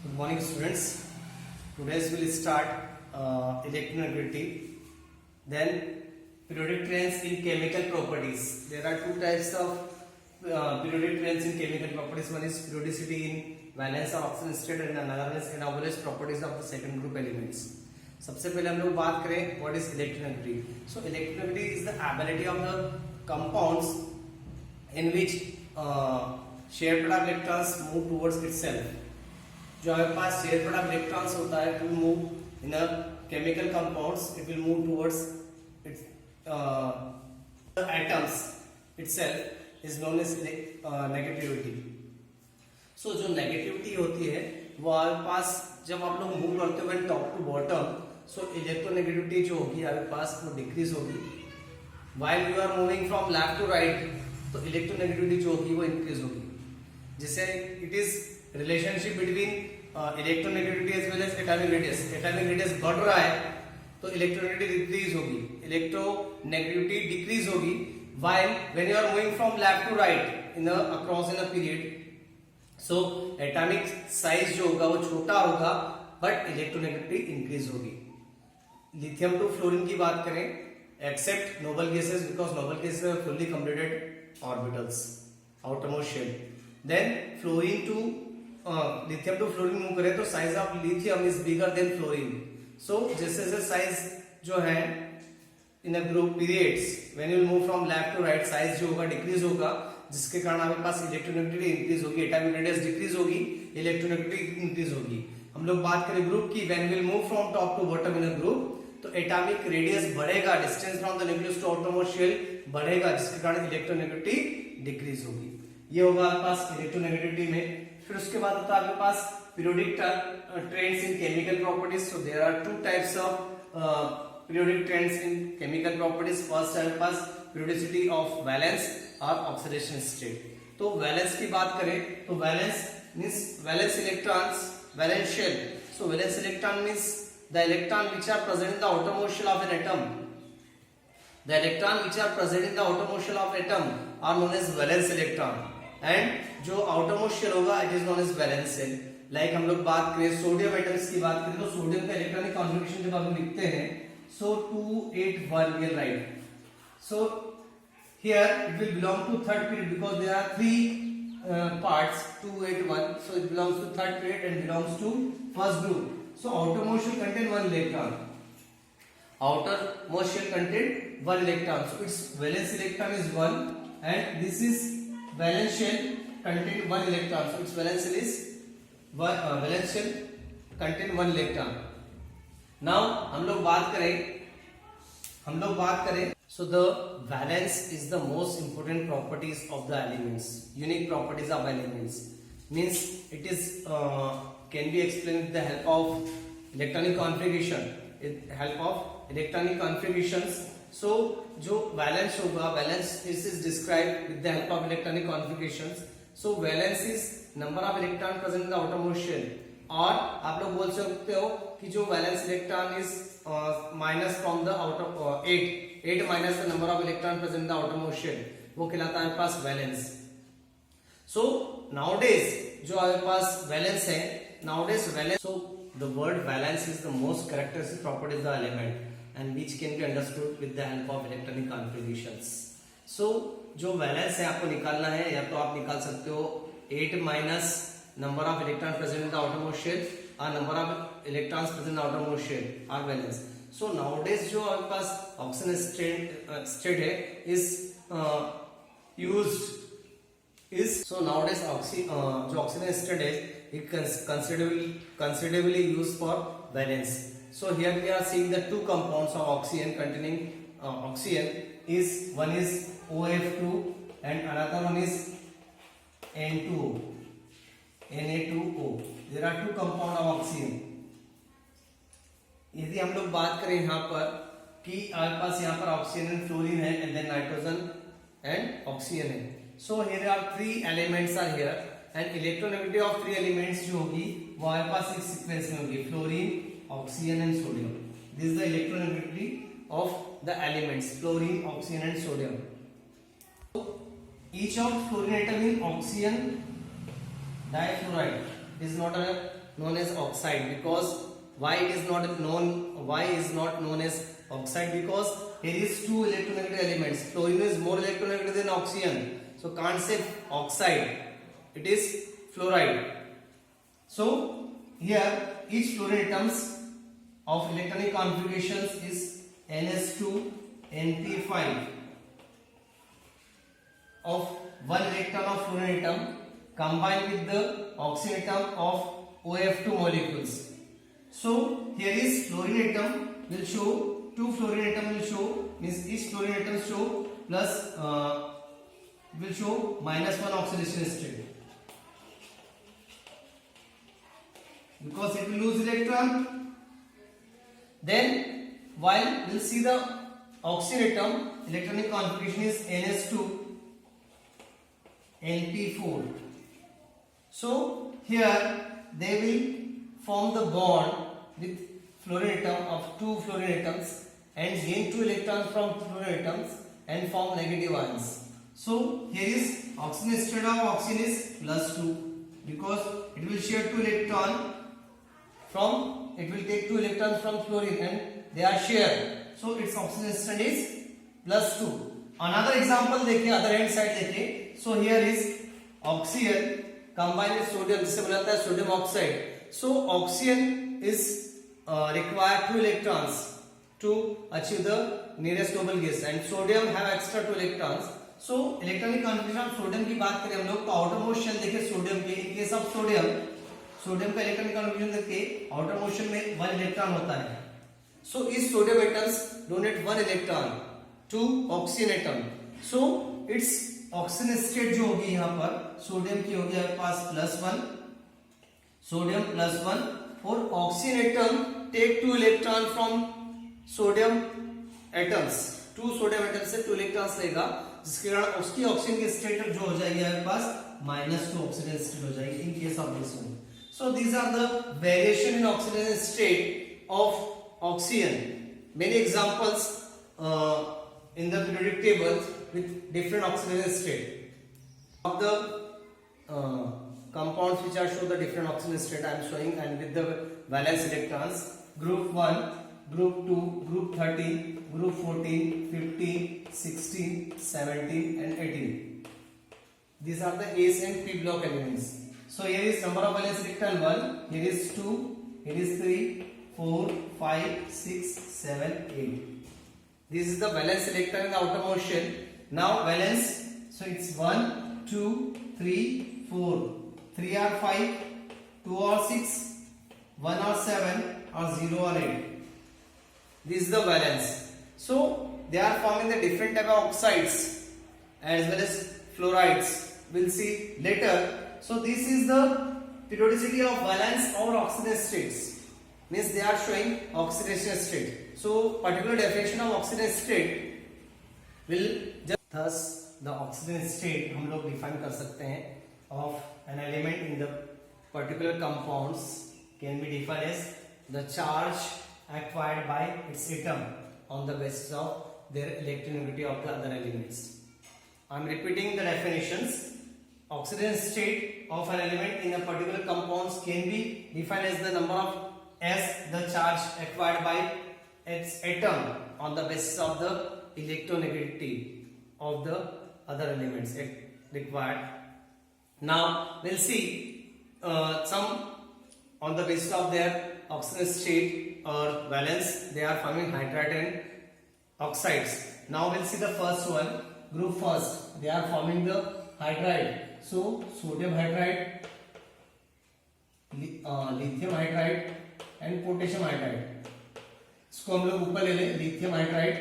Good morning, students. Today we'll start electronegativity. Then periodic trends in chemical properties. There are two types of periodic trends in chemical properties. One is periodicity in valence or oxygen state, and another is anomalous properties of the second group elements. सबसे पहले हम लोग बात करें what is electronegativity. So electronegativity is the ability of the compounds in which shared product electrons move towards itself. जो हमारे पास share product electrons होता है, it will move in a chemical compounds, it will move towards its the atoms itself is known as negativity. So जो negativity होती है वो हमारे पास जब आप लोग मूव करते हो top to bottom, so electronegativity जो होगी हमारे पास वो डिक्रीज होगी. while you are moving from left to right, तो इलेक्ट्रोनेगेटिविटी जो होगी वो इंक्रीज होगी. जिससे it is relationship between electronegativity as well as atomic radius. Atomic radius बढ़ रहा है तो इलेक्ट्रोनेगेटिविटी डिक्रीज होगी, इलेक्ट्रोनेगेटिविटी डिक्रीज होगी. while when you are moving from left to right in a across in a period, so atomic size जो होगा वो छोटा होगा बट इलेक्ट्रोनेगेटिविटी इंक्रीज होगी. लिथियम टू फ्लोरीन की बात करें, except noble gases because noble gases are fully completed orbitals outermost shell. Then fluorine to lithium to fluorine move करें तो size of lithium is bigger than fluorine. So जैसे जैसे size जो है in a group periods when you move from left to right, size जो होगा decrease होगा, जिसके कारण आपके पास इलेक्ट्रोनेगेटिविटी इंक्रीज होगी, एटॉमिक रेडियस डिक्रीज होगी, इलेक्ट्रोनेगेटिविटी इंक्रीज होगी. हम लोग बात करें ग्रुप की, when will move from top to bottom in a group, तो एटॉमिक रेडियस बढ़ेगा, distance from the nucleus to outermost shell बढ़ेगा, जिसके कारण इलेक्ट्रोनेगेटिविटी डिक्रीज होगी. ये होगा आपके पास इलेक्ट्रोनेगेटिविटी में. फिर उसके बाद होता है आपके पास periodic trends in chemical properties. So there are two types of periodic trends in chemical properties. First है आपके पास पीरियोडिसिटी ऑफ वैलेंस और ऑक्सीडेशन स्टेट. तो वैलेंस की बात करें तो valence means valence electrons, valence shell. So valence electron means the electron which are present in the outermost shell of an atom. The electron which are present in the outermost shell of atom are known as valence electron, and जो outermost shell होगा it is known as valence shell. Like हम लोग बात करें sodium atoms की बात करें तो सोडियम का इलेक्ट्रॉनिक कॉन्फ़िगरेशन जब हम लिखते हैं, so 281 we will write. So here it will belong to third period because there are three parts 281, so it belongs to third period and belongs to first group. So outermost shell contain one electron. Outermost shell contain one electron. So its valence electron is 1, and this is valence shell contain one electron. So its valence shell is valence shell contain one electron. Now हम लोग बात करें. So the valence is the most important properties of the elements. Unique properties of elements means it is can be explained with the help of electronic configuration. Help of electronic configurations. So जो valence होगा, valence is described with the help of electronic configurations. So valence is number of electron present in the outermost shell. और आप लोग बोल सकते हो कि जो valence electron is minus from the outer 8 minus the number of electron present in the outermost shell, वो कहलाता है पास valence. So nowadays जो हमारे पास valence है, nowadays valence, so the word valence is the most characteristic property of the element and which can be understood with the help of electronic configurations. So जो valence है आपको निकालना है, या तो आप निकाल सकते हो 8 minus number of electrons present in the outermost shell or number of electrons present in the outermost shell are valence. So nowadays जो आपके पास oxygen state है is used is, so nowadays जो oxygen state है it considerably used for valence. So here we are seeing the two compounds of oxygen containing oxygen is one is OF2 and another one is N2O, Na2O. There are two compound of oxygen. यदि हम लोग बात करें यहाँ पर कि हमारे पास यहाँ पर ऑक्सीजन एंड फ्लोरीन है and then nitrogen and oxygen है. So here are three elements are here and electronegativity of three elements जो होगी वो हमारे पास एक सीक्वेंस में होगी, fluorine, oxygen and sodium. This is the electronegativity of the elements fluorine, oxygen and sodium. Each of fluorine atom in oxygen difluoride It is not known as oxide. Because why it is not known? Why is not known as oxide? Because here is two electronegative elements. Fluorine is more electronegative than oxygen, so can't say oxide. It is fluoride. So here each fluorine atoms of electronic configurations is NS2 NP5 of one electron of fluorine atom combined with the oxygen atom of OF2 molecules. So here is fluorine atom will show, two fluorine atom will show, means each fluorine atom show plus will show -1 oxidation state, because it will lose electron. Then while we'll see the oxygen atom electronic configuration is NS2 NP4. So here they will form the bond with fluorine atom of two fluorine atoms and gain 2 electrons from fluorine atoms and form negative ions. So here is oxygen state of oxygen is +2, because it will share 2 electron from, it will take 2 electrons from fluorine and they are shared. So its oxygen state is +2. Another example देखिए, other hand side देखिए. So here is oxygen combined with sodium, जिससे बनाता है sodium oxide. So oxygen is require 2 electrons to achieve the nearest noble gas and sodium have extra 2 electrons. So electronic configuration of sodium की बात करें हम लोग तो outermost shell देखिए सोडियम के, in case of सोडियम का इलेक्ट्रॉनिक कॉन्फिगरेशन देखिए outermost shell में 1 इलेक्ट्रॉन होता है. So each sodium atoms donate 1 electron to oxygen atom. So its oxygen state जो होगी यहाँ पर सोडियम की होगी हमारे पास +1, सोडियम +1 और oxygen atom take 2 electron from sodium atoms, 2 sodium atom से 2 इलेक्ट्रॉन्स लेगा, जिसके कारण उसकी ऑक्सीजन की स्टेट जो हो जाएगी हमारे पास -2 ऑक्सीजन स्टेट हो जाएगी in case of this one. So these are the variation in oxygen state of oxygen. Many examples in the periodic tables with different oxidation state of the compounds which are show the different oxidation state I am showing, and with the valence electrons, group 1, group 2, group 13, group 14, 15, 16, 17 and 18. These are the S and P block elements. So here is number of valence electron 1, here is 2, here is 3, 4, 5, 6, 7, 8. This is the valence electron in the outermost shell. Now valence, so it's 1, 2, 3, 4. 3 or 5, 2 or 6, 1 or 7 or 0 or 8. This is the valence. So they are forming the different type of oxides as well as fluorides. We'll see later. So this is the periodicity of valence or oxidation states. Means they are showing oxidation state. So particular definition of oxidation state will just, thus the oxidation state हम लोग define कर सकते हैं of an element in the particular compounds can be defined as the charge acquired by its atom on the basis of their electronegativity of the other elements. I am repeating the definitions. Oxidation state of an element in a particular compounds can be defined as the number of S, the charge acquired by its atom on the basis of the electronegativity of the other elements required. Now we'll see some on the basis of their oxidation state or valence. They are forming hydride and oxides. Now we'll see the first one, group first. They are forming the hydride. So sodium hydride, lithium hydride and potassium hydride. इसको हम लोग ऊपर ले लें, lithium hydride,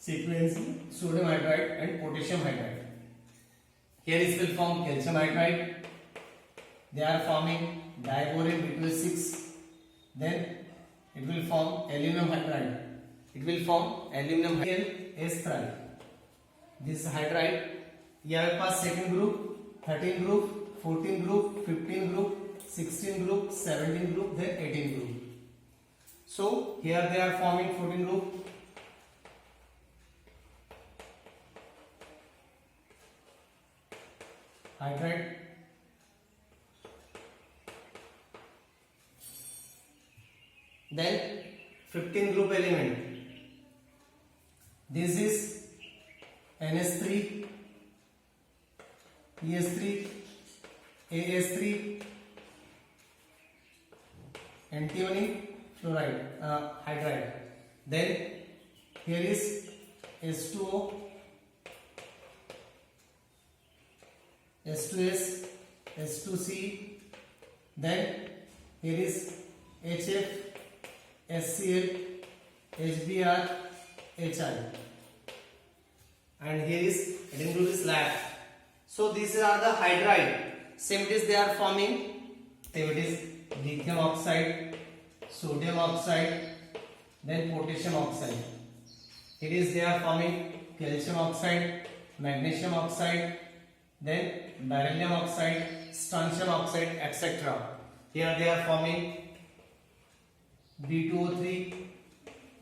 sequence sodium hydride and potassium hydride. Here it will form calcium hydride. They are forming diboron B26. Then it will form aluminum hydride. It will form aluminum S3. This hydride. ये हमारे पास second group, 13 group, 14 group, 15 group, 16 group, 17 group, then 18 group. So here they are forming 14 group. Hydride. then 15 group element. This is NS3, PS3, AS3, antimony fluoride, hydride. Then here is S2O, S2S, S2C. Then here is HF, SCl, HBr, HI, and here is adding to this lab. So these are the hydride. Same it is they are forming. Same it is lithium oxide, sodium oxide, then potassium oxide. Here is they are forming calcium oxide, magnesium oxide, then beryllium oxide, strontium oxide, etc. Here they are forming B2O3,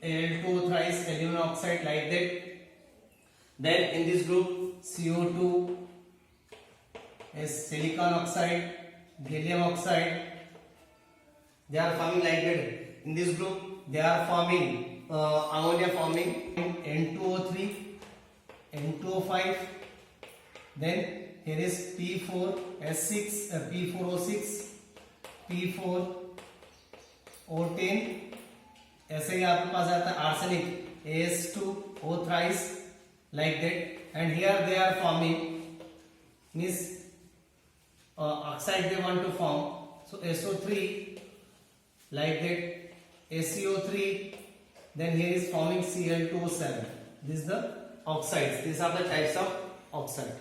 Al2O thrice aluminum oxide, like that. Then in this group CO2 is silicon oxide, gallium oxide. They are forming like that. In this group they are forming ammonia forming N2O3, N2O5. Then here is P4S6, P4O6, P4O10. ऐसे ही आपके पास आता है arsenic AS2O thrice, like that. And here they are forming, means oxide they want to form, so SO3, like that, ACO3. Then here is forming Cl2O7. This is the oxides. These are the types of oxide.